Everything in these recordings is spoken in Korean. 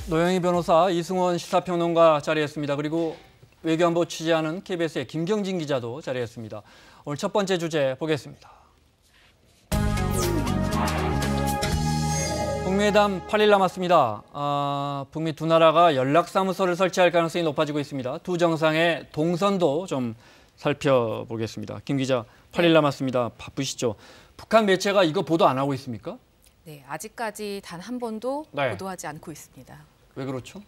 노영희 변호사, 이승원 시사평론가 자리했습니다. 그리고 외교안보 취재하는 KBS의 김경진 기자도 자리했습니다. 오늘 첫 번째 주제 보겠습니다. 북미회담 8일 남았습니다. 북미 두 나라가 연락사무소를 설치할 가능성이 높아지고 있습니다. 두 정상의 동선도 좀 살펴보겠습니다. 김 기자, 8일 남았습니다. 바쁘시죠? 북한 매체가 이거 보도 안 하고 있습니까? 네, 아직까지 단 한 번도 보도하지 않고 있습니다. 왜 그렇죠?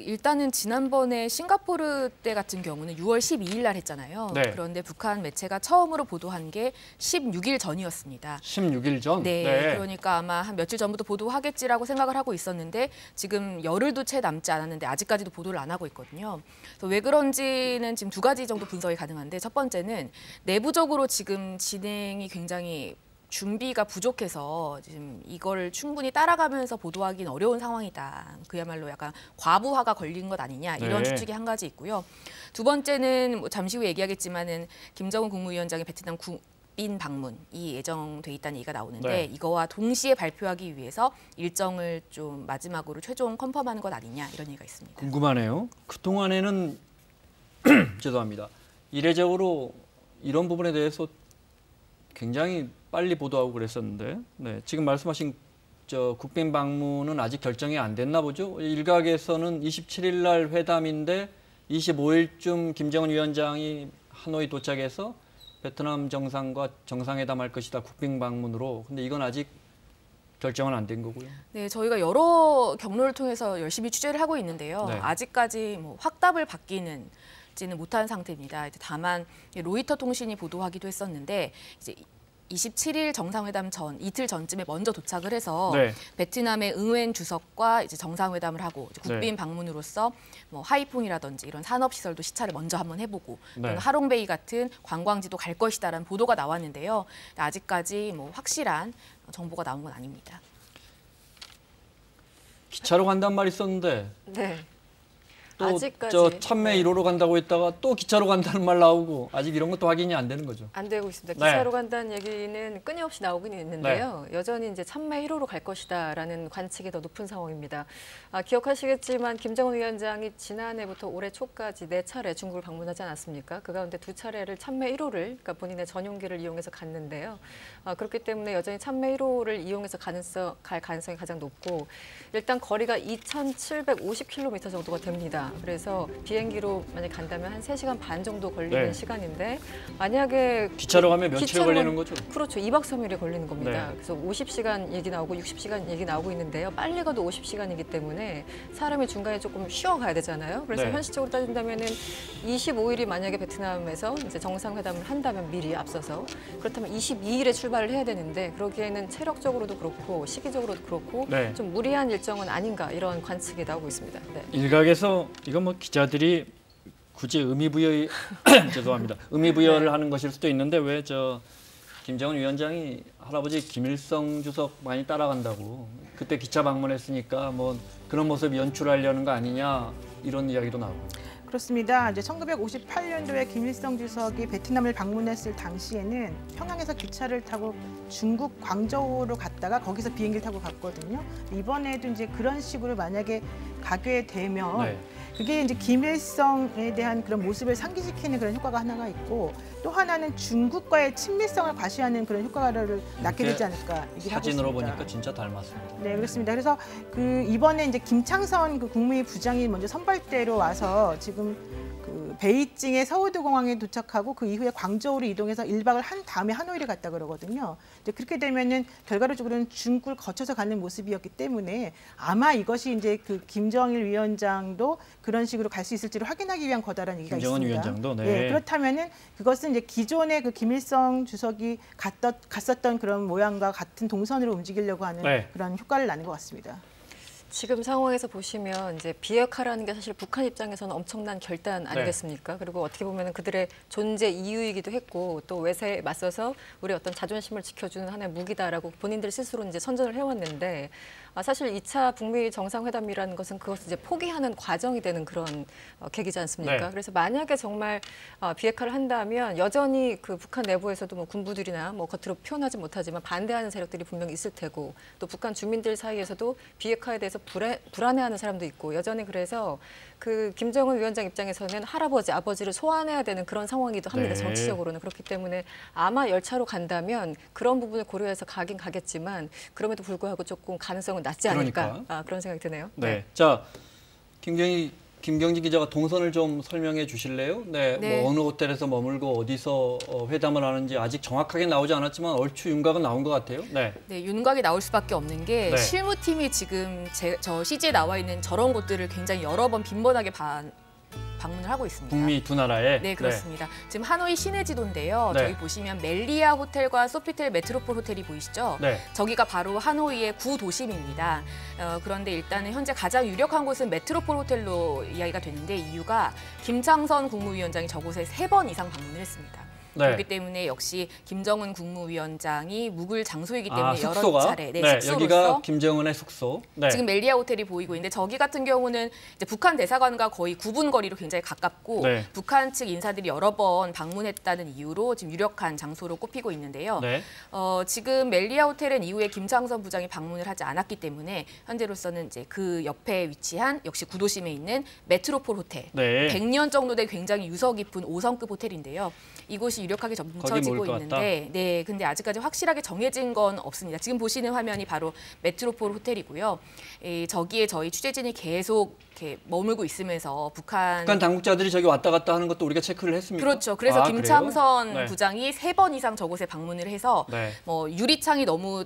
일단은 지난번에 싱가포르 때 같은 경우는 6월 12일 날 했잖아요. 네. 그런데 북한 매체가 처음으로 보도한 게 16일 전이었습니다. 16일 전? 네, 그러니까 아마 한 며칠 전부터 보도하겠지라고 생각을 하고 있었는데 지금 열흘도 채 남지 않았는데 아직까지도 보도를 안 하고 있거든요. 그래서 왜 그런지는 지금 두 가지 정도 분석이 가능한데 첫 번째는 내부적으로 지금 진행이 굉장히 준비가 부족해서 지금 이걸 충분히 따라가면서 보도하기는 어려운 상황이다. 그야말로 약간 과부하가 걸린 것 아니냐 이런 추측이 한 가지 있고요. 두 번째는 뭐 잠시 후에 얘기하겠지만은 김정은 국무위원장의 베트남 국빈 방문이 예정돼 있다는 얘기가 나오는데 이거와 동시에 발표하기 위해서 일정을 좀 마지막으로 최종 컨펌하는 것 아니냐 이런 얘기가 있습니다. 궁금하네요. 그동안에는 죄송합니다. 이례적으로 이런 부분에 대해서 굉장히 빨리 보도하고 그랬었는데 지금 말씀하신 국빈 방문은 아직 결정이 안 됐나 보죠? 일각에서는 27일 날 회담인데 25일쯤 김정은 위원장이 하노이 도착해서 베트남 정상과 정상회담할 것이다. 국빈 방문으로. 근데 이건 아직 결정은 안 된 거고요. 네, 저희가 여러 경로를 통해서 열심히 취재를 하고 있는데요. 아직까지 뭐 확답을 받기는 못한 상태입니다. 다만 로이터 통신이 보도하기도 했었는데 이제 27일 정상회담 전 이틀 전쯤에 먼저 도착을 해서 베트남의 응웬 주석과 이제 정상회담을 하고 이제 국빈 방문으로서 뭐 하이퐁이라든지 이런 산업시설도 시찰을 먼저 한번 해보고 하롱베이 같은 관광지도 갈 것이다라는 보도가 나왔는데요. 아직까지 뭐 확실한 정보가 나온 건 아닙니다. 기차로 간단 말이 있었는데 또 아직까지 참매 1호로 간다고 했다가 또 기차로 간다는 말 나오고 아직 이런 것도 확인이 안 되는 거죠. 안 되고 있습니다. 기차로 간다는 얘기는 끊임없이 나오긴 있는데요. 여전히 이제 참매 1호로 갈 것이다라는 관측이 더 높은 상황입니다. 기억하시겠지만 김정은 위원장이 지난해부터 올해 초까지 4차례 중국을 방문하지 않았습니까? 그 가운데 2차례를 참매 1호를 그러니까 본인의 전용기를 이용해서 갔는데요. 그렇기 때문에 여전히 참매 1호를 이용해서 갈 가능성이 가장 높고 일단 거리가 2,750km 정도가 됩니다. 그래서 비행기로 만약 간다면 한 3시간 반 정도 걸리는 시간인데 만약에 기차로 가면 며칠 걸리는 거죠? 그렇죠. 2박 3일이 걸리는 겁니다. 그래서 50시간 얘기 나오고 60시간 얘기 나오고 있는데요. 빨리 가도 50시간이기 때문에 사람이 중간에 조금 쉬어가야 되잖아요. 그래서 현실적으로 따진다면은 25일이 만약에 베트남에서 이제 정상회담을 한다면 미리 앞서서 그렇다면 22일에 출발을 해야 되는데 그러기에는 체력적으로도 그렇고 시기적으로도 그렇고 좀 무리한 일정은 아닌가 이런 관측이 나오고 있습니다. 일각에서 이건 뭐 기자들이 굳이 의미부여 죄송합니다. 의미부여를 하는 것일 수도 있는데 왜 김정은 위원장이 할아버지 김일성 주석 많이 따라간다고 그때 기차 방문했으니까 뭐 그런 모습 연출하려는 거 아니냐 이런 이야기도 나오고. 그렇습니다. 이제 1958년도에 김일성 주석이 베트남을 방문했을 당시에는 평양에서 기차를 타고 중국 광저우로 갔다가 거기서 비행기를 타고 갔거든요. 이번에도 이제 그런 식으로 만약에 가게 되면 그게 이제 김일성에 대한 그런 모습을 상기시키는 그런 효과가 하나가 있고 또 하나는 중국과의 친밀성을 과시하는 그런 효과를 낳게 되지 않을까 얘기를 하고 있습니다. 사진으로 보니까 진짜 닮았습니다. 네, 그렇습니다. 그래서 이번에 이제 김창선 국무위 부장이 먼저 선발대로 와서 지금 베이징의 서우드공항에 도착하고 그 이후에 광저우로 이동해서 1박을 한 다음에 하노이를 갔다 그러거든요. 이제 그렇게 되면은 결과적으로는 중국을 거쳐서 가는 모습이었기 때문에 아마 이것이 이제 김정일 위원장도 그런 식으로 갈 수 있을지를 확인하기 위한 거다라는 얘기가 김정은 있습니다. 위원장도 그렇다면은 그것은 이제 기존의 김일성 주석이 갔었던 그런 모양과 같은 동선으로 움직이려고 하는 그런 효과를 낳는 것 같습니다. 지금 상황에서 보시면 이제 비핵화라는 게 사실 북한 입장에서는 엄청난 결단 아니겠습니까? 그리고 어떻게 보면 그들의 존재 이유이기도 했고 또 외세에 맞서서 우리 어떤 자존심을 지켜주는 하나의 무기다라고 본인들 스스로 이제 선전을 해왔는데 사실 2차 북미 정상회담이라는 것은 그것을 이제 포기하는 과정이 되는 그런 계기지 않습니까? 그래서 만약에 정말 비핵화를 한다면 여전히 그 북한 내부에서도 뭐 군부들이나 뭐 겉으로 표현하지 못하지만 반대하는 세력들이 분명히 있을 테고 또 북한 주민들 사이에서도 비핵화에 대해서 불안해하는 사람도 있고 여전히 그래서 그 김정은 위원장 입장에서는 할아버지, 아버지를 소환해야 되는 그런 상황이기도 합니다. 네. 정치적으로는. 그렇기 때문에 아마 열차로 간다면 그런 부분을 고려해서 가긴 가겠지만 그럼에도 불구하고 조금 가능성은 낮지 않을까 그러니까. 그런 생각이 드네요. 네. 자, 김경진 기자가 동선을 좀 설명해 주실래요? 네. 네. 뭐 어느 호텔에서 머물고 어디서 회담을 하는지 아직 정확하게 나오지 않았지만 얼추 윤곽은 나온 것 같아요. 네. 네, 윤곽이 나올 수밖에 없는 게 네. 실무팀이 지금 저 CG에 나와 있는 저런 곳들을 굉장히 여러 번 빈번하게 방문을 하고 있습니다. 북미 두 나라에. 네, 그렇습니다. 지금 하노이 시내 지도인데요. 네. 저기 보시면 멜리아 호텔과 소피텔 메트로폴 호텔이 보이시죠? 네. 저기가 바로 하노이의 구도심입니다. 그런데 일단은 현재 가장 유력한 곳은 메트로폴 호텔로 이야기가 되는데 이유가 김창선 국무위원장이 저곳에 3번 이상 방문을 했습니다. 네. 그렇기 때문에 역시 김정은 국무위원장이 묵을 장소이기 때문에 숙소가? 여러 차례 숙소로서 여기가 김정은의 숙소. 네. 지금 멜리아 호텔이 보이고 있는데 저기 같은 경우는 이제 북한 대사관과 거의 9분 거리로 굉장히 가깝고 네. 북한 측 인사들이 여러 번 방문했다는 이유로 지금 유력한 장소로 꼽히고 있는데요. 네. 지금 멜리아 호텔은 이후에 김창선 부장이 방문을 하지 않았기 때문에 현재로서는 이제 그 옆에 위치한 역시 구도심에 있는 메트로폴 호텔. 네. 100년 정도 된 굉장히 유서 깊은 5성급 호텔인데요. 이곳이 유력하게 뭉쳐지고 모일 것 있는데, 네, 근데 아직까지 확실하게 정해진 건 없습니다. 지금 보시는 화면이 바로 메트로폴 호텔이고요. 저기에 저희 취재진이 계속 이렇게 머물고 있으면서 북한 당국자들이 저기 왔다 갔다 하는 것도 우리가 체크를 했습니까? 그렇죠. 그래서 김창선 그래요? 네. 부장이 3번 이상 저곳에 방문을 해서 네. 뭐 유리창이 너무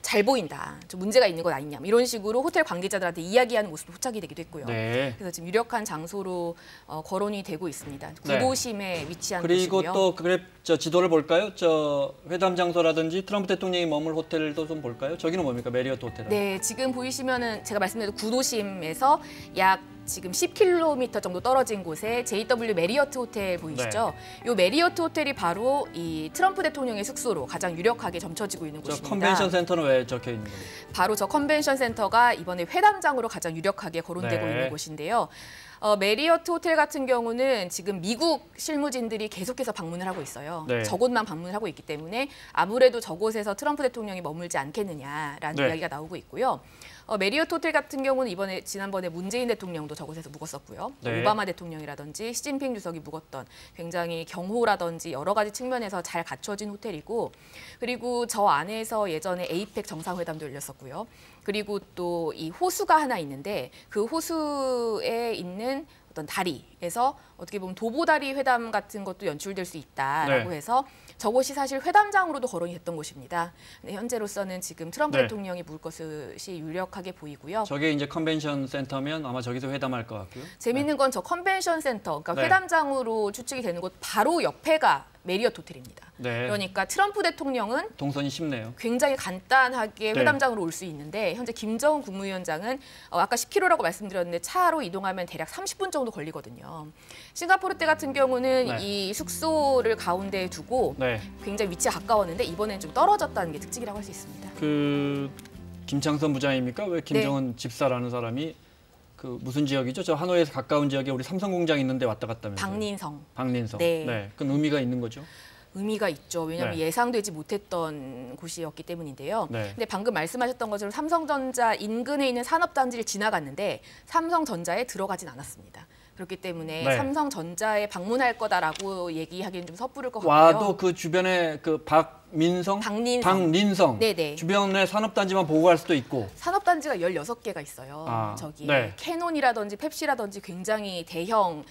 잘 보인다, 좀 문제가 있는 것 아니냐 이런 식으로 호텔 관계자들한테 이야기하는 모습도 포착이 되기도 했고요. 네. 그래서 지금 유력한 장소로 거론이 되고 있습니다. 네. 구도심에 위치한 그리고 곳이고요. 또 저 지도를 볼까요? 저 회담 장소라든지 트럼프 대통령이 머물 호텔도 좀 볼까요? 저기는 뭡니까? 메리어트 호텔. 네, 지금 보이시면은 제가 말씀드린 구도심에서 약 지금 10km 정도 떨어진 곳에 JW 메리어트 호텔 보이시죠? 네. 이 메리어트 호텔이 바로 이 트럼프 대통령의 숙소로 가장 유력하게 점쳐지고 있는 저 곳입니다. 컨벤션 센터는 왜 적혀 있는 거예요? 바로 저 컨벤션 센터가 이번에 회담장으로 가장 유력하게 거론되고 네. 있는 곳인데요. 메리어트 호텔 같은 경우는 지금 미국 실무진들이 계속해서 방문을 하고 있어요. 네. 저곳만 방문을 하고 있기 때문에 아무래도 저곳에서 트럼프 대통령이 머물지 않겠느냐라는 네. 이야기가 나오고 있고요. 메리어트 호텔 같은 경우는 지난번에 문재인 대통령도 저곳에서 묵었었고요. 네. 오바마 대통령이라든지 시진핑 주석이 묵었던 굉장히 경호라든지 여러 가지 측면에서 잘 갖춰진 호텔이고, 그리고 저 안에서 예전에 에이펙 정상회담도 열렸었고요. 그리고 또 이 호수가 하나 있는데 그 호수에 있는 어떤 다리에서 어떻게 보면 도보다리 회담 같은 것도 연출될 수 있다라고 네. 해서 저곳이 사실 회담장으로도 거론이 됐던 곳입니다. 근데 현재로서는 지금 트럼프 네. 대통령이 묵을 것이 유력하게 보이고요. 저게 이제 컨벤션 센터면 아마 저기서 회담할 것 같고요. 재밌는 건 저 컨벤션 센터, 그러니까 네. 회담장으로 추측이 되는 곳 바로 옆에가 메리어트 호텔입니다. 네. 그러니까 트럼프 대통령은 동선이 쉽네요. 굉장히 간단하게 네. 회담장으로 올 수 있는데 현재 김정은 국무위원장은 아까 10km라고 말씀드렸는데 차로 이동하면 대략 30분 정도 걸리거든요. 싱가포르 때 같은 경우는 네. 이 숙소를 가운데에 두고 네. 굉장히 위치가 가까웠는데 이번에는 좀 떨어졌다는 게 특징이라고 할 수 있습니다. 그 김창선 부장입니까? 왜 김정은 네. 집사라는 사람이 그 무슨 지역이죠? 저 하노이에서 가까운 지역에 우리 삼성 공장 있는데 왔다 갔다 하면서. 박린성. 네. 네. 그건 의미가 있는 거죠. 의미가 있죠. 왜냐하면 네. 예상되지 못했던 곳이었기 때문인데요. 네. 근데 방금 말씀하셨던 것처럼 삼성전자 인근에 있는 산업단지를 지나갔는데 삼성전자에 들어가진 않았습니다. 그렇기 때문에 네. 삼성전자에 방문할 거다라고 얘기하기는 좀 섣부를 것 같고요. 와도 그 주변에 그 박린성 네네. 주변에 산업단지만 보고 갈 수도 있고. 산업단지가 16개가 있어요. 저기 네. 캐논이라든지 펩시라든지 굉장히 대형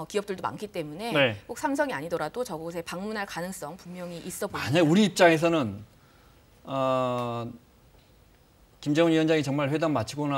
기업들도 많기 때문에 네. 꼭 삼성이 아니더라도 저곳에 방문할 가능성 분명히 있어 보입니다. 만약 우리 입장에서는 김정은 위원장이 정말 회담 마치고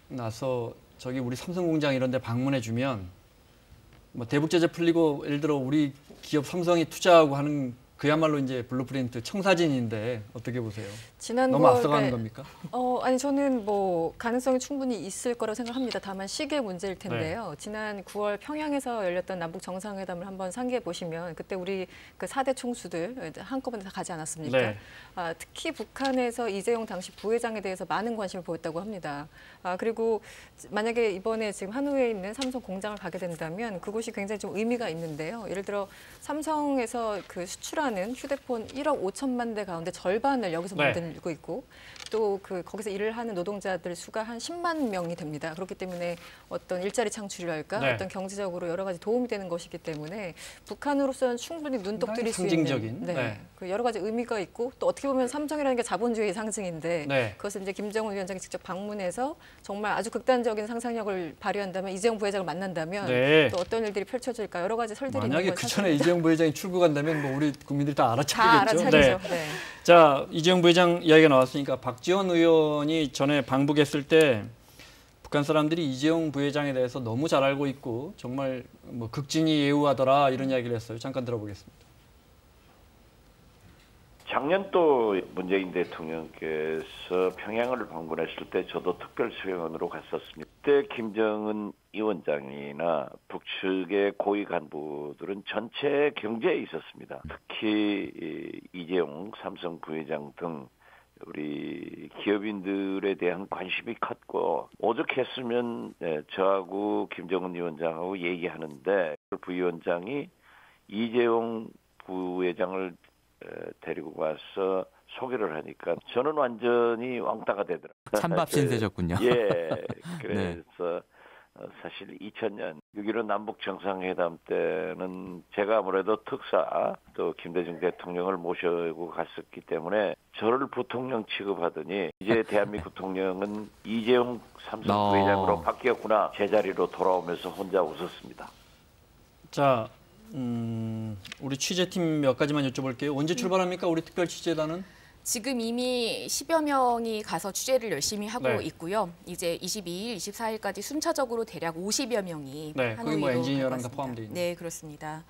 나서 저기 우리 삼성 공장 이런 데 방문해 주면 뭐 대북 제재 풀리고 예를 들어 우리 기업 삼성이 투자하고 하는 그야말로 이제 블루프린트 청사진인데 어떻게 보세요? 지난 너무 앞서가는 겁니까? 아니 저는 뭐 가능성이 충분히 있을 거라고 생각합니다. 다만 시기의 문제일 텐데요. 네. 지난 9월 평양에서 열렸던 남북 정상회담을 한번 상기해 보시면 그때 우리 그 4대 총수들 한꺼번에 다 가지 않았습니까? 네. 특히 북한에서 이재용 당시 부회장에 대해서 많은 관심을 보였다고 합니다. 그리고 만약에 이번에 지금 하노이에 있는 삼성 공장을 가게 된다면 그곳이 굉장히 좀 의미가 있는데요. 예를 들어 삼성에서 그 수출한 테라는 휴대폰 1억 5천만 대 가운데 절반을 여기서 네. 만들고 있고 또 거기서 일을 하는 노동자들 수가 한 10만 명이 됩니다. 그렇기 때문에 어떤 일자리 창출이랄까 네. 어떤 경제적으로 여러 가지 도움이 되는 것이기 때문에 북한으로서는 충분히 눈독 들일 수 있는 상징적인, 네. 그 여러 가지 의미가 있고 또 어떻게 보면 삼성이라는 게 자본주의의 상징인데 네. 그것을 이제 김정은 위원장이 직접 방문해서 정말 아주 극단적인 상상력을 발휘한다면 이재용 부회장을 만난다면 네. 또 어떤 일들이 펼쳐질까 여러 가지 설들이 만약에 있는 건 그 전에 이재용 부회장이 출국한다면 뭐 우리 국민들이 다 다 알아차리겠죠. 알아차리죠. 네. 자, 이재용 부회장 이야기가 나왔으니까 박지원 의원이 전에 방북했을 때 북한 사람들이 이재용 부회장에 대해서 너무 잘 알고 있고 정말 뭐 극진히 예우하더라 이런 이야기를 했어요. 잠깐 들어보겠습니다. 작년 또 문재인 대통령께서 평양을 방문했을 때 저도 특별 수행원으로 갔었습니다. 그때 김정은 위원장이나 북측의 고위 간부들은 전체 경제에 있었습니다. 특히 이재용 삼성 부회장 등 우리 기업인들에 대한 관심이 컸고 오죽했으면 저하고 김정은 위원장하고 얘기하는데 부위원장이 이재용 부회장을 데리고 가서 소개를 하니까 저는 완전히 왕따가 되더라고요. 찬밥 신세졌군요. 예, 그래서 사실 2000년 6.15 남북 정상회담 때는 제가 아무래도 특사 또 김대중 대통령을 모시고 갔었기 때문에 저를 부통령 취급하더니 이제 대한민국 부통령은 이재용 삼성 부회장으로 바뀌었구나. 제자리로 돌아오면서 혼자 웃었습니다. 자, 우리 취재팀 몇 가지만 여쭤볼게요. 언제 출발합니까? 우리 특별 취재단은? 지금 이미 10여 명이 가서 취재를 열심히 하고 네. 있고요. 이제 22일, 24일까지 순차적으로 대략 50여 명이 네, 거기 하노이로 뭐 엔지니어랑 다 갔습니다. 포함되어 있는. 네, 그렇습니다.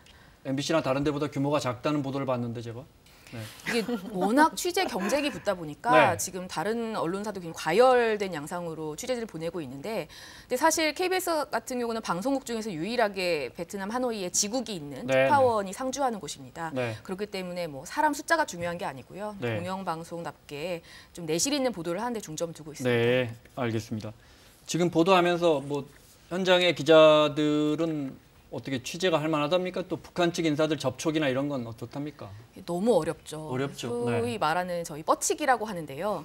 MBC나 다른 데보다 규모가 작다는 보도를 봤는데 제가. 네. 이게 워낙 취재 경쟁이 붙다 보니까 네. 지금 다른 언론사도 굉장히 과열된 양상으로 취재를 보내고 있는데, 근데 사실 KBS 같은 경우는 방송국 중에서 유일하게 베트남 하노이에 지국이 있는 네, 특파원이 상주하는 곳입니다. 네. 그렇기 때문에 뭐 사람 숫자가 중요한 게 아니고요. 네. 공영방송답게 좀 내실 있는 보도를 하는데 중점을 두고 있습니다. 네, 알겠습니다. 지금 보도하면서 뭐 현장의 기자들은 어떻게 취재가 할 만하답니까? 또 북한 측 인사들 접촉이나 이런 건 어떻답니까? 너무 어렵죠. 어렵죠. 소위 네. 말하는 저희 뻗치기라고 하는데요.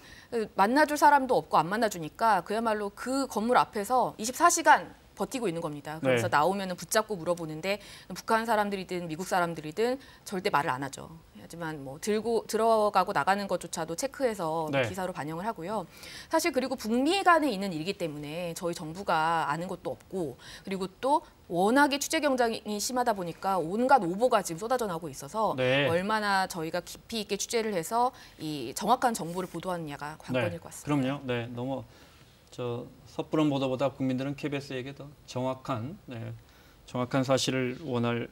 만나줄 사람도 없고 안 만나주니까 그야말로 그 건물 앞에서 24시간 버티고 있는 겁니다. 그래서 네. 나오면 붙잡고 물어보는데 북한 사람들이든 미국 사람들이든 절대 말을 안 하죠. 하지만 뭐 들어가고 나가는 것조차도 체크해서 네. 기사로 반영을 하고요. 사실 그리고 북미 간에 있는 일이기 때문에 저희 정부가 아는 것도 없고, 그리고 또 워낙에 취재 경쟁이 심하다 보니까 온갖 오보가 지금 쏟아져 나오고 있어서 네. 얼마나 저희가 깊이 있게 취재를 해서 이 정확한 정보를 보도하느냐가 관건일 것 같습니다. 그럼요. 네, 너무 저 섣부른 보도보다 국민들은 KBS에게 더 정확한 사실을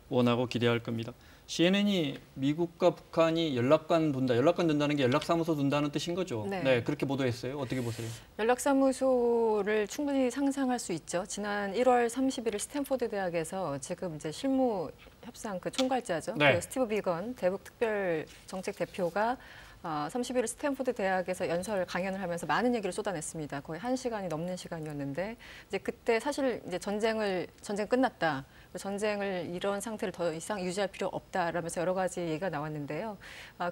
원하고 기대할 겁니다. CNN이 미국과 북한이 연락관 둔다는 게 연락사무소 둔다는 뜻인 거죠. 네. 네, 그렇게 보도했어요. 어떻게 보세요? 연락사무소를 충분히 상상할 수 있죠. 지난 1월 31일 스탠포드 대학에서 지금 이제 실무 협상 그 총괄자죠. 네. 그 스티브 비건 대북 특별 정책 대표가 31일 스탠포드 대학에서 연설 강연을 하면서 많은 얘기를 쏟아냈습니다. 거의 1시간이 넘는 시간이었는데 이제 그때 사실 이제 전쟁 끝났다. 전쟁을 이런 상태를 더 이상 유지할 필요 없다라면서 여러 가지 얘기가 나왔는데요.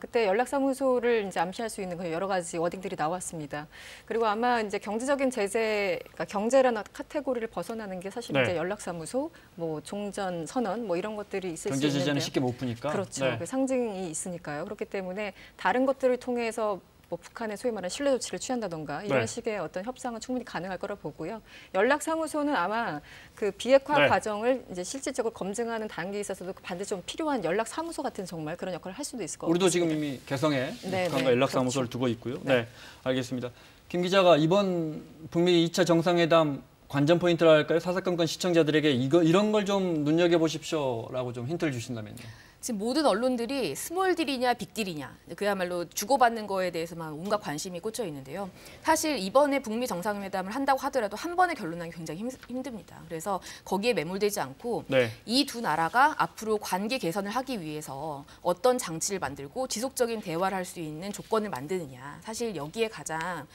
그때 연락사무소를 이제 암시할 수 있는 여러 가지 워딩들이 나왔습니다. 그리고 아마 이제 경제적인 제재, 그러니까 경제라는 카테고리를 벗어나는 게 사실 네. 이제 연락사무소, 뭐 종전 선언, 뭐 이런 것들이 있을 수 경제 있는데요. 제재는 쉽게 못 푸니까. 그렇죠. 네. 그 상징이 있으니까요. 그렇기 때문에 다른 것들을 통해서 뭐 북한의 소위 말하는 신뢰 조치를 취한다던가 이런 네. 식의 어떤 협상은 충분히 가능할 거라 보고요. 연락사무소는 아마 그 비핵화 네. 과정을 이제 실질적으로 검증하는 단계에 있어서도 반드시 좀 필요한 연락사무소 같은 정말 그런 역할을 할 수도 있을 것 같습니다. 우리도 지금 이미 개성에 네, 북한과 네, 연락사무소를 그렇죠. 두고 있고요. 네. 네, 알겠습니다. 김 기자가 이번 북미 2차 정상회담 관전 포인트라 할까요? 사사건건 시청자들에게 이런 걸 좀 눈여겨보십시오라고 좀 힌트를 주신다면요. 지금 모든 언론들이 스몰딜이냐 빅딜이냐 그야말로 주고받는 거에 대해서만 온갖 관심이 꽂혀 있는데요. 사실 이번에 북미 정상회담을 한다고 하더라도 한 번에 결론나기 굉장히 힘듭니다. 그래서 거기에 매몰되지 않고 네. 이 두 나라가 앞으로 관계 개선을 하기 위해서 어떤 장치를 만들고 지속적인 대화를 할 수 있는 조건을 만드느냐. 사실 여기에 가장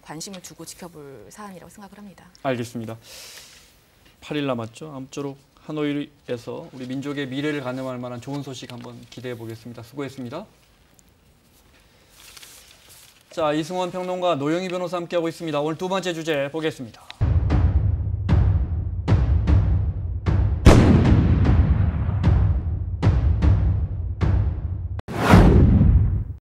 관심을 두고 지켜볼 사안이라고 생각을 합니다. 알겠습니다. 8일 남았죠. 아무쪼록 하노이에서 우리 민족의 미래를 가늠할 만한 좋은 소식 한번 기대해 보겠습니다. 수고했습니다. 자, 이승원 평론가, 노영희 변호사 함께하고 있습니다. 오늘 두 번째 주제 보겠습니다.